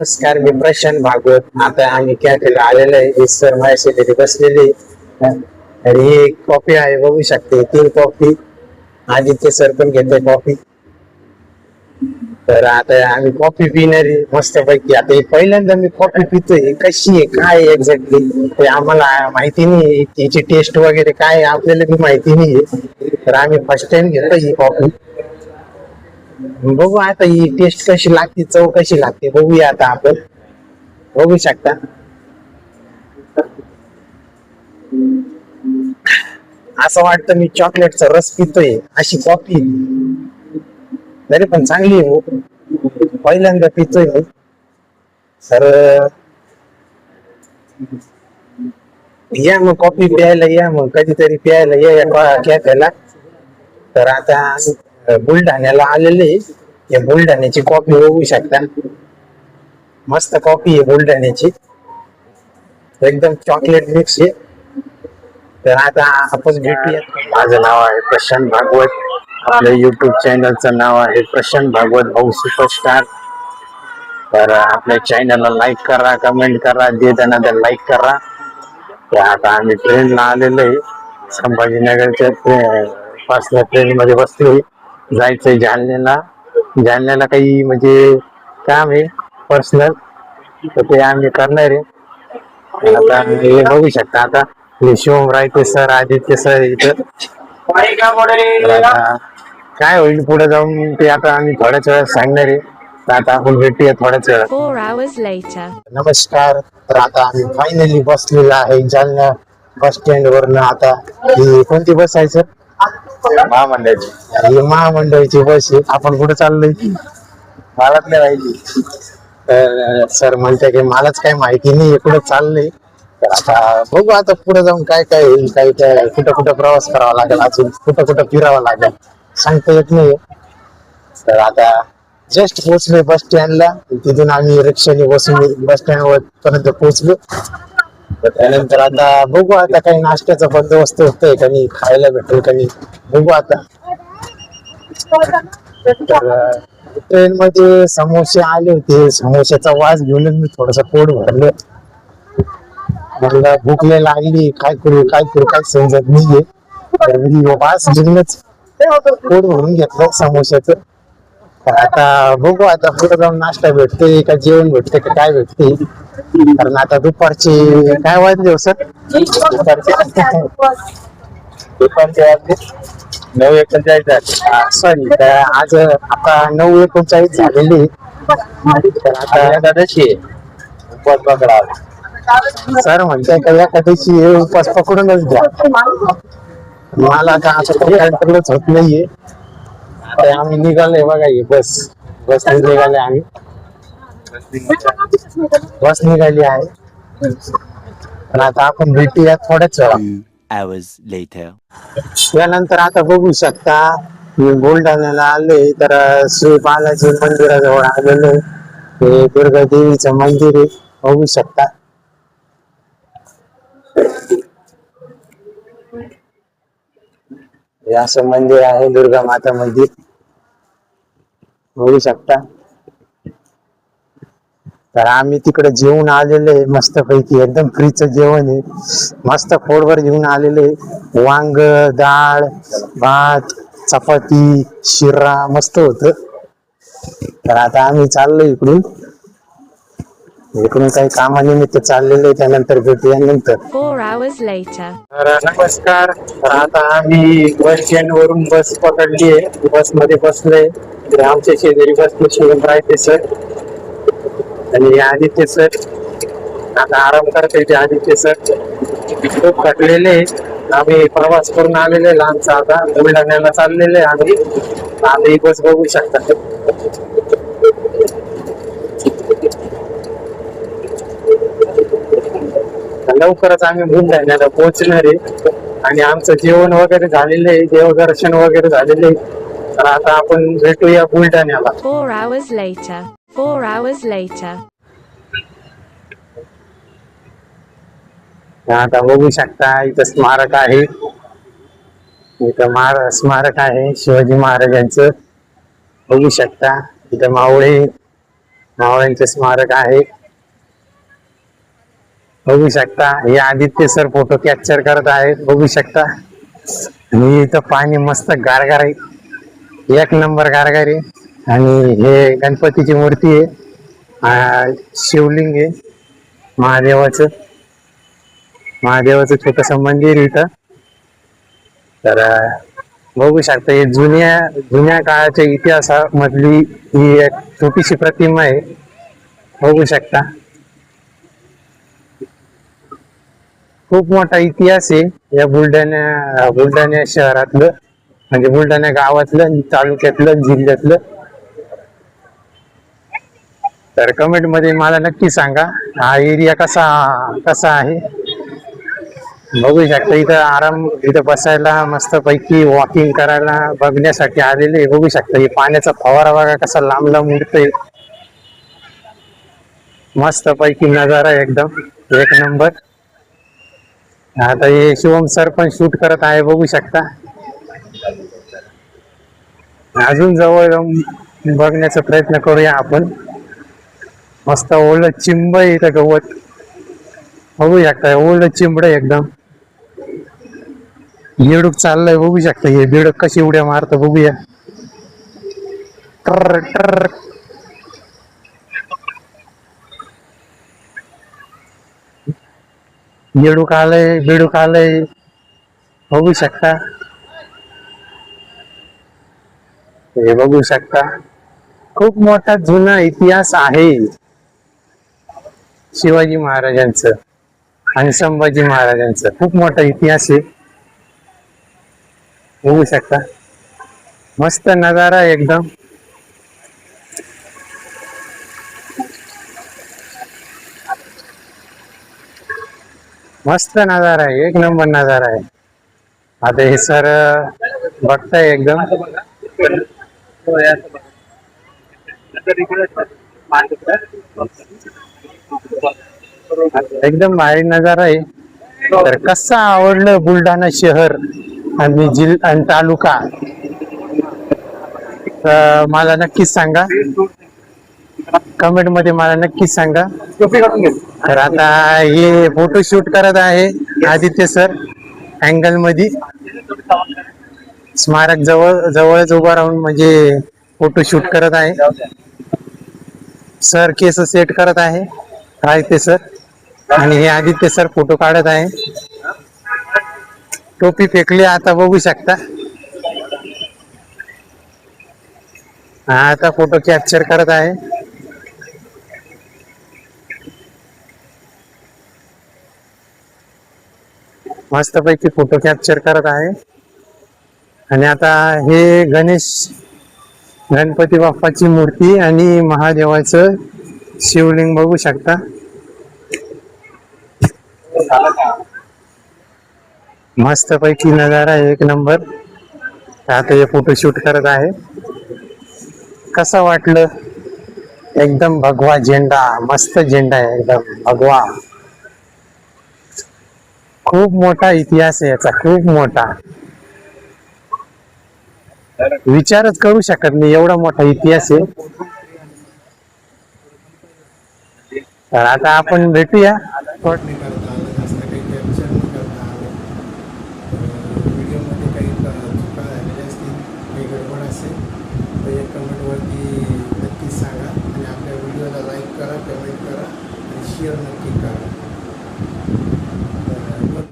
नमस्कार, मी प्रशांत भागवत. आता आम्ही कॅफेला आलेलो आहे. ही सर माझ्या शेजारी बसलेली आहे. आणि ही एक कॉफी आहे, बघू शकते. 3 कॉफी. आदित्य सर पण घेते कॉफी. तर आता आम्ही कॉफी पिणार आहे मस्त पैकी. आता हे पहिल्यांदा मी कॉफी पितोय. कशी आहे, काय एक्झॅक्टली ते आम्हाला माहिती नाही. तिची टेस्ट वगैरे काय आपल्याला बी माहिती नाही. तर आम्ही फर्स्ट टाइम घेतो ही कॉफी. बघू आता ही टेस्ट कशी लागते, चव कशी लागते बघूया. आता आपण बघू शकता. असं वाटतं मी चॉकलेटचा रस पितोय, अशी कॉफी. तरी पण चांगली आहे हो. पहिल्यांदा पितोय मी. तर या मग कॉफी प्यायला, या मग कधीतरी प्यायला या कॅफेला. तर आता बुलढाण्याला आलेले. या बुलढाण्याची कॉफी बघू शकता. मस्त कॉफी आहे बुलढाण्याची, एकदम चॉकलेट मिक्स आहे. तर आता आपण भेटूया. माझं नाव आहे प्रशांत भागवत. आपल्या युट्यूब चॅनलचं नाव आहे प्रशांत भागवत भाऊ सुपरस्टार. तर आपल्या चॅनलला लाईक करा, कमेंट करा, देताना लाईक करा. तर आता आम्ही ट्रेनला आलेलो आहे. संभाजीनगरच्या पासल्या ट्रेन मध्ये बसलोय. जायचंय जालन्याला. जालन्याला काही म्हणजे काम आहे पर्सनल, तर ते आम्ही करणार आहे. आता हे बघू शकता. आता शिवम रायते सर, आदित्य सर इथं. काय होईल पुढे जाऊन ते आता आम्ही थोड्याच वेळात सांगणार आहे. तर आता आपण भेटूया थोड्याच वेळात. नमस्कार. तर आता आम्ही फायनली बसलेला आहे जालना बस स्टँड वरनं. आता ही कोणती बस आहे सर? महामंडळाची. ही महामंडळाची बस आहे. आपण कुठे चाललोय? मलाच नाही माहिती. तर सर म्हणते की मलाच काही माहिती नाही, कुठं चाललंय. तर आता बघू आता पुढे जाऊन काय काय होईल, काय काय कुठं कुठं प्रवास करावा लागेल, अजून कुठं कुठं फिरावं लागेल, सांगता येत नाही. तर आता जस्ट पोहोचलोय बस स्टँडला. तिथून आम्ही रिक्षाने बसून बस स्टँड पर्यंत पोहोचलो. तर त्यानंतर आता बघू आता काही नाश्त्याचा बंदोबस्त होतोय का नाही, खायला भेटेल का नाही, बघू आता. ट्रेन मध्ये समोसे आले होते. समोश्याचा वास घेऊनच मी थोडस पोट भरलं. मला भूक लय लागली, काय करू काय करू काय समजत नाहीये. तर मी वास घेऊनच पोट भरून घेतलं समोश्याचं. आता बघू आता पुढे जाऊन नाश्ता भेटते का जेवण भेटते का काय भेटते. कारण आता दुपारचे काय वाजले हो सर? दुपारचे वाजले 9:39. सॉरी, आज आता 9:39 झालेली. तर आता एकादशी उपवास पकडा. सर म्हणताय का एकादशी उपवास पकडूनच द्या. मला का असं काही कंट्रोलच होत नाहीये. आता आम्ही निघालोय बघा, ही बस निघाले आम्ही. बस निघाली आहे. पण आता आपण भेटूया थोड्याच वेळा. त्यानंतर आता बघू शकता मी बुलढाण्याला आले. तर श्री बालाजी मंदिराजवळ आलेलो. हे दुर्गा देवीचं मंदिर आहे, बघू शकता. हे असं मंदिर आहे, दुर्गा माता मंदिर, बघू शकता. तर आम्ही तिकडे जेवून आलेले मस्त पैकी, एकदम फ्रीचं जेवण आहे. मस्त पोटभर जेवून आलेले. वांग, डाळ, भात, चपाती, शिरा मस्त होत. तर आता आम्ही चाललोय इकडून काही कामानिमित्त चाललेलं आहे. त्यानंतर भेटूया नंतर. तर नमस्कार. तर आता आम्ही बस स्टँड वरून बस पकडली आहे. बस मध्ये बसलोय. आमच्या शेजारी बसले शिवम रायते सर आणि आदित्य सर. आता आराम करता येते आदित्य सर. खूप थकलेले. आम्ही प्रवास करून आलेले लांबचा. आता बुलढाण्याला चाललेले आम्ही. आता ही बस बघू शकता. लवकरच आम्ही बुलढाण्याला पोहोचणार आहे. आणि आमचं जेवण वगैरे झालेलं आहे, देवदर्शन वगैरे झालेले. तर आता आपण भेटूया बुलढाण्याला. आता बघू शकता इथं स्मारक आहे. इथं स्मारक आहे शिवाजी महाराजांचं, बघू शकता. इथं मावळे मावळ्यांचे स्मारक आहे. बघू शकता हे आदित्य सर फोटो कॅप्चर करत आहेत, बघू शकता. आणि इथं पाणी मस्त गारगार आहे, एक नंबर गारगार आहे. आणि हे गणपतीची मूर्ती आहे, शिवलिंग आहे, महादेवाचं महादेवाचं छोटस मंदिर इथं. तर बघू शकता हे जुन्या जुन्या काळाच्या इतिहासामधली ही एक छोटीशी प्रतिमा आहे, बघू शकता. खूप मोठा इतिहास आहे या बुलढाणा शहरातलं, म्हणजे बुलढाणा गावातलं, तालुक्यातलं, जिल्ह्यातलं. तर कमेंट मध्ये मला नक्की सांगा हा एरिया कसा कसा आहे. बघू शकता इथं इथं बसायला मस्त पैकी वॉकिंग करायला बघण्यासाठी आलेले. बघू शकता हे पाण्याचा फवारा बघा कसा लांब लांब उडतोय, मस्त पैकी नजारा एकदम एक नंबर. आता हे शिवम सर पण शूट करत आहे, बघू शकता. अजून जवळ जाऊन बघण्याचा प्रयत्न करूया आपण. मस्त ओलं चिंब इथं गवत, बघू शकता ओलं चिंबड एकदम. बेडूक चाललंय, बघू शकता हे बेडूक कशी उड्या मारतं बघूया. ट्र ट्र बेडूक आलंय, बघू शकता. हे बघू शकता खूप मोठा जुना इतिहास आहे शिवाजी महाराजांचं आणि संभाजी महाराजांचं. खूप मोठा इतिहास आहे, बघू शकता. मस्त नजारा एकदम. मस्त नजारा आहे, एक नंबर नजारा आहे. आता हे सर बघताय एकदम. एकदम भारी नजारा आहे. तर कसं आवडलं बुलढाणा शहर आणि जिल्हा आणि तालुका, तर मला नक्कीच सांगा कमेंट मध्ये, मला नक्कीच सांगा. तर आता हे फोटो शूट करत आहे आदित्य सर अँगल मध्ये, स्मारक जवळच उभा राहून म्हणजे फोटो शूट करत आहे. सर केस सेट करत आहे आदित्य सर, आणि हे आदित्य सर फोटो काढत आहे. टोपी फेकली आता, बघू शकता. आता फोटो कॅप्चर करत आहे. मस्त पैकी फोटो कॅप्चर करत आहे. आणि आता हे गणपती बाप्पाची मूर्ती आणि महादेवाचं शिवलिंग बघू शकता. मस्त पैकी नजारा एक नंबर. आता हे फोटो शूट करत आहे. कसं वाटलं? एकदम भगवा झेंडा, मस्त झेंडा आहे एकदम भगवा. खूप मोठा इतिहास आहे याचा, खूप मोठा. विचारच करू शकत नाही एवढा मोठा इतिहास आहे. तर आता आपण भेटूया. कमेंटवरती नक्कीच सांगा आणि आपल्या व्हिडिओला लाईक करा, कमेंट करा आणि शेअर नक्की करा.